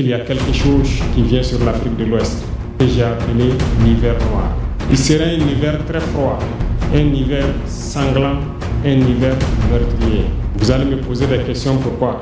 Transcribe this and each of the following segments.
Il y a quelque chose qui vient sur l'Afrique de l'Ouest que j'ai appelé l'hiver noir. Il sera un hiver très froid, un hiver sanglant, un hiver meurtrier. Vous allez me poser des questions pourquoi?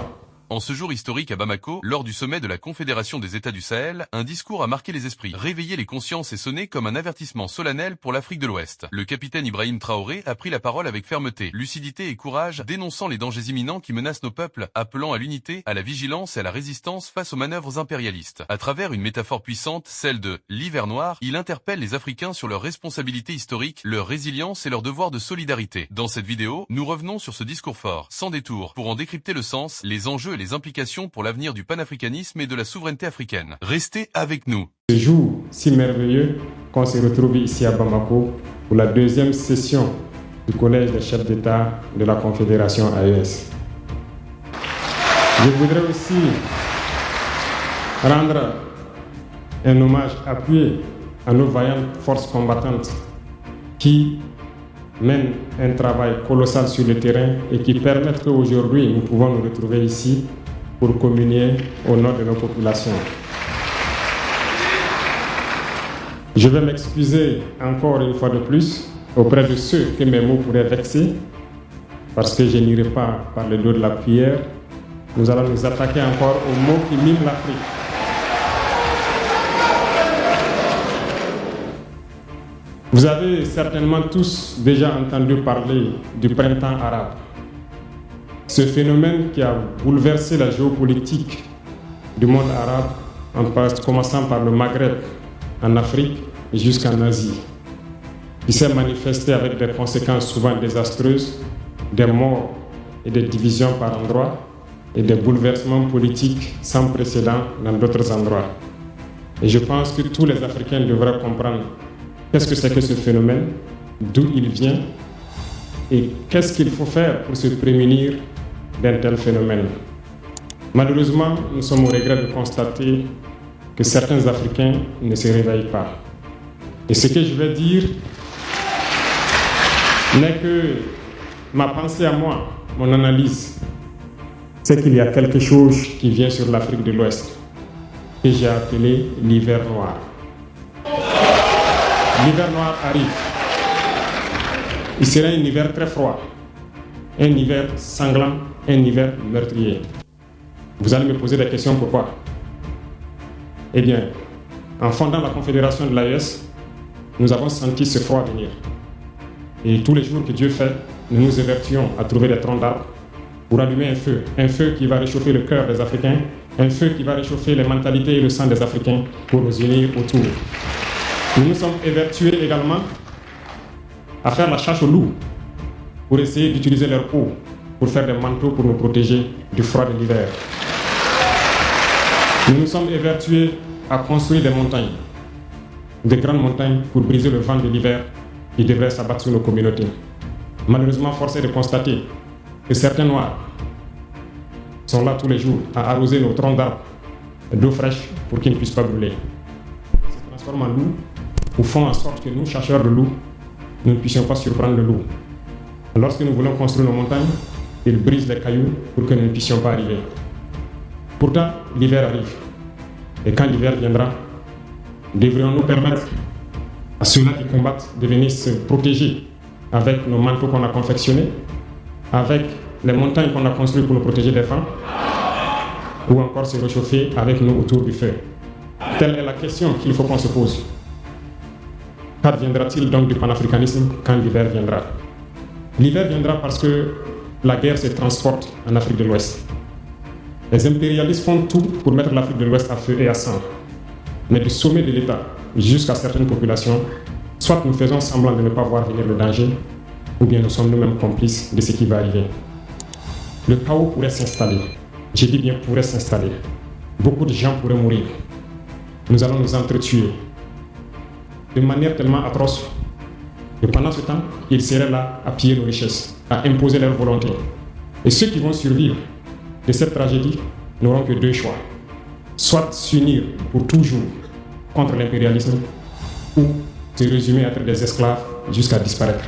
En ce jour historique à Bamako, lors du sommet de la Confédération des États du Sahel, un discours a marqué les esprits, réveillé les consciences et sonné comme un avertissement solennel pour l'Afrique de l'Ouest. Le capitaine Ibrahim Traoré a pris la parole avec fermeté, lucidité et courage, dénonçant les dangers imminents qui menacent nos peuples, appelant à l'unité, à la vigilance et à la résistance face aux manœuvres impérialistes. À travers une métaphore puissante, celle de l'hiver noir, il interpelle les Africains sur leurs responsabilités historiques, leur résilience et leur devoir de solidarité. Dans cette vidéo, nous revenons sur ce discours fort, sans détour, pour en décrypter le sens, les enjeux et les implications pour l'avenir du panafricanisme et de la souveraineté africaine. Restez avec nous. Ce jour si merveilleux qu'on se retrouve ici à Bamako pour la deuxième session du Collège des chefs d'État de la Confédération AES. Je voudrais aussi rendre un hommage appuyé à nos vaillantes forces combattantes qui mènent un travail colossal sur le terrain et qui permettent qu'aujourd'hui nous pouvons nous retrouver ici pour communier au nom de nos populations. Je vais m'excuser encore une fois de plus auprès de ceux que mes mots pourraient vexer, parce que je n'irai pas par le dos de la cuillère. Nous allons nous attaquer encore aux mots qui miment l'Afrique. Vous avez certainement tous déjà entendu parler du printemps arabe. Ce phénomène qui a bouleversé la géopolitique du monde arabe, en commençant par le Maghreb, en Afrique jusqu'en Asie, qui s'est manifesté avec des conséquences souvent désastreuses, des morts et des divisions par endroits, et des bouleversements politiques sans précédent dans d'autres endroits. Et je pense que tous les Africains devraient comprendre qu'est-ce que c'est que ce phénomène, d'où il vient, et qu'est-ce qu'il faut faire pour se prémunir d'un tel phénomène. Malheureusement, nous sommes au regret de constater que certains Africains ne se réveillent pas. Et ce que je vais dire n'est que ma pensée à moi, mon analyse, c'est qu'il y a quelque chose qui vient sur l'Afrique de l'Ouest que j'ai appelé l'hiver noir. L'hiver noir arrive. Il sera un hiver très froid, un hiver sanglant, un hiver meurtrier. Vous allez me poser des questions pourquoi? Eh bien, en fondant la Confédération de l'AES, nous avons senti ce froid venir. Et tous les jours que Dieu fait, nous nous évertuons à trouver des troncs d'arbres pour allumer un feu qui va réchauffer le cœur des Africains, un feu qui va réchauffer les mentalités et le sang des Africains pour nous unir autour. Nous nous sommes évertués également à faire la chasse aux loups pour essayer d'utiliser leur peau pour faire des manteaux pour nous protéger du froid de l'hiver. Nous nous sommes évertués à construire des montagnes, de grandes montagnes pour briser le vent de l'hiver qui devrait s'abattre sur nos communautés. Malheureusement, force est de constater que certains Noirs sont là tous les jours à arroser nos troncs d'arbres d'eau fraîche pour qu'ils ne puissent pas brûler. Ils se transforment en loups ou font en sorte que nous, chasseurs de loups, nous ne puissions pas surprendre le loup. Lorsque nous voulons construire nos montagnes, ils brisent les cailloux pour que nous ne puissions pas arriver. Pourtant, l'hiver arrive. Et quand l'hiver viendra, devrions-nous permettre à ceux-là qui combattent de venir se protéger avec nos manteaux qu'on a confectionnés, avec les montagnes qu'on a construites pour nous protéger des vents, ou encore se réchauffer avec nous autour du feu. Telle est la question qu'il faut qu'on se pose. Qu'adviendra-t-il donc du panafricanisme quand l'hiver viendra? L'hiver viendra parce que la guerre se transporte en Afrique de l'Ouest. Les impérialistes font tout pour mettre l'Afrique de l'Ouest à feu et à sang. Mais du sommet de l'État jusqu'à certaines populations, soit nous faisons semblant de ne pas voir venir le danger, ou bien nous sommes nous-mêmes complices de ce qui va arriver. Le chaos pourrait s'installer. Je dis bien pourrait s'installer. Beaucoup de gens pourraient mourir. Nous allons nous entretuer de manière tellement atroce. Et pendant ce temps, ils seraient là à piller nos richesses, à imposer leur volonté. Et ceux qui vont survivre de cette tragédie n'auront que deux choix. Soit s'unir pour toujours contre l'impérialisme, ou se résumer à être des esclaves jusqu'à disparaître.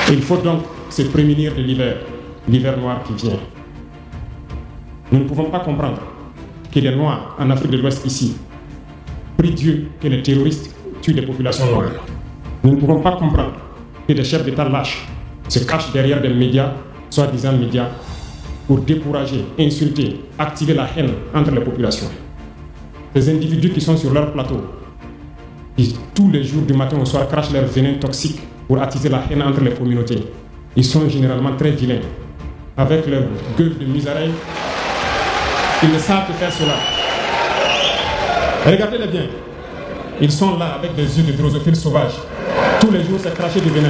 Et il faut donc se prémunir de l'hiver noir qui vient. Nous ne pouvons pas comprendre que les Noirs en Afrique de l'Ouest ici, prie Dieu que les terroristes tuent les populations noires. Nous ne pouvons pas comprendre que des chefs d'État lâches se cachent derrière des médias, soi-disant médias, pour décourager, insulter, activer la haine entre les populations. Ces individus qui sont sur leur plateau, qui tous les jours du matin au soir crachent leur venin toxique pour attiser la haine entre les communautés, ils sont généralement très vilains. Avec leur gueule de misareille, ils ne savent que faire cela. Regardez-les bien. Ils sont là avec des yeux de drosophiles sauvages. Tous les jours, c'est cracher du venin.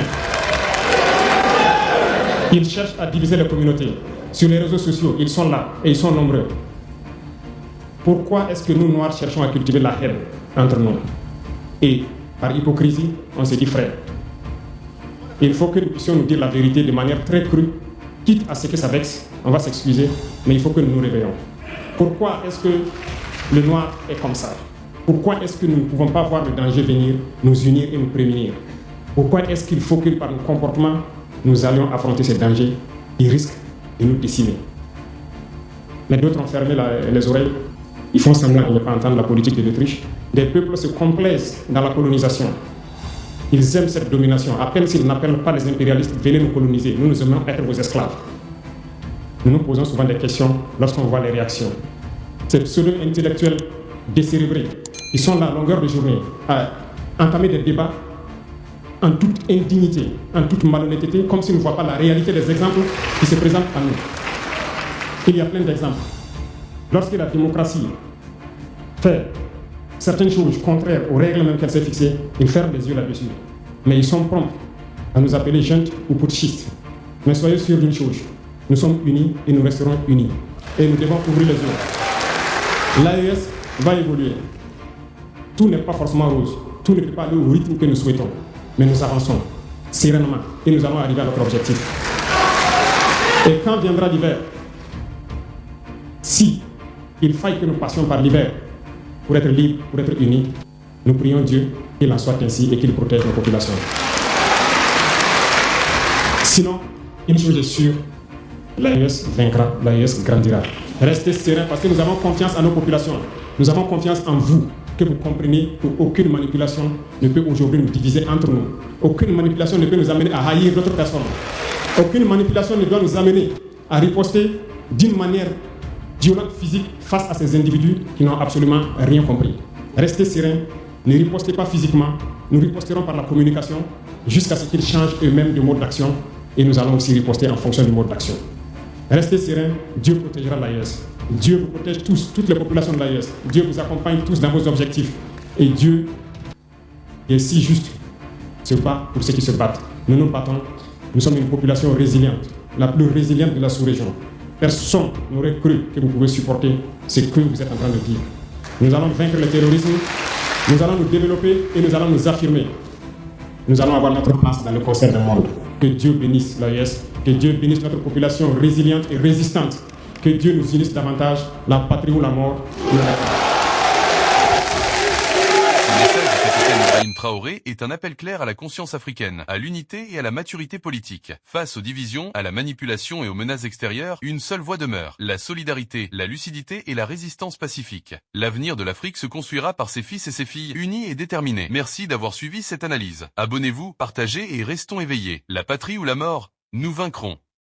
Ils cherchent à diviser les communautés. Sur les réseaux sociaux, ils sont là et ils sont nombreux. Pourquoi est-ce que nous, Noirs, cherchons à cultiver la haine entre nous? Et par hypocrisie, on se dit frère. Il faut que nous puissions nous dire la vérité de manière très crue, quitte à ce que ça vexe, on va s'excuser, mais il faut que nous nous réveillons. Pourquoi est-ce que le noir est comme ça? Pourquoi est-ce que nous ne pouvons pas voir le danger venir, nous unir et nous prémunir? Pourquoi est-ce qu'il faut que par nos comportements, nous allions affronter ces dangers qui risquent de nous décimer? Mais d'autres ont fermé les oreilles, ils font semblant de ne pas entendre la politique de l'Autriche. Des peuples se complaisent dans la colonisation. Ils aiment cette domination. À peine s'ils n'appellent pas les impérialistes, venez nous coloniser, nous aimons être vos esclaves. Nous nous posons souvent des questions lorsqu'on voit les réactions. Ces pseudo-intellectuels décérébrés qui sont là à longueur de journée à entamer des débats en toute indignité, en toute malhonnêteté, comme s'ils ne voient pas la réalité des exemples qui se présentent à nous. Il y a plein d'exemples. Lorsque la démocratie fait certaines choses contraires aux règles même qu'elle s'est fixées, ils ferment les yeux là-dessus. Mais ils sont prompts à nous appeler juntes ou putschistes. Mais soyez sûrs d'une chose, nous sommes unis et nous resterons unis. Et nous devons ouvrir les yeux. L'AES va évoluer. Tout n'est pas forcément rose. Tout ne peut pas aller au rythme que nous souhaitons. Mais nous avançons sereinement et nous allons arriver à notre objectif. Et quand viendra l'hiver, si il faille que nous passions par l'hiver pour être libres, pour être unis, nous prions Dieu qu'il en soit ainsi et qu'il protège nos populations. Sinon, une chose est sûre, l'AES vaincra, l'AES grandira. Restez sereins parce que nous avons confiance en nos populations. Nous avons confiance en vous, que vous comprenez qu'aucune manipulation ne peut aujourd'hui nous diviser entre nous. Aucune manipulation ne peut nous amener à haïr d'autres personnes. Aucune manipulation ne doit nous amener à riposter d'une manière violente physique face à ces individus qui n'ont absolument rien compris. Restez sereins, ne ripostez pas physiquement, nous riposterons par la communication jusqu'à ce qu'ils changent eux-mêmes de mode d'action et nous allons aussi riposter en fonction du mode d'action. Restez sereins, Dieu protégera l'AES. Dieu vous protège tous, toutes les populations de l'AES. Dieu vous accompagne tous dans vos objectifs. Et Dieu est si juste, se bat pour ceux qui se battent. Nous nous battons, nous sommes une population résiliente, la plus résiliente de la sous-région. Personne n'aurait cru que vous pouvez supporter ce que vous êtes en train de vivre. Nous allons vaincre le terrorisme, nous allons nous développer et nous allons nous affirmer. Nous allons avoir notre place dans le concert du monde. Que Dieu bénisse l'AES, que Dieu bénisse notre population résiliente et résistante. Que Dieu nous unisse davantage, la patrie ou la mort. Ibrahim Traoré est un appel clair à la conscience africaine, à l'unité et à la maturité politique. Face aux divisions, à la manipulation et aux menaces extérieures, une seule voie demeure, la solidarité, la lucidité et la résistance pacifique. L'avenir de l'Afrique se construira par ses fils et ses filles, unis et déterminés. Merci d'avoir suivi cette analyse. Abonnez-vous, partagez et restons éveillés. La patrie ou la mort, nous vaincrons.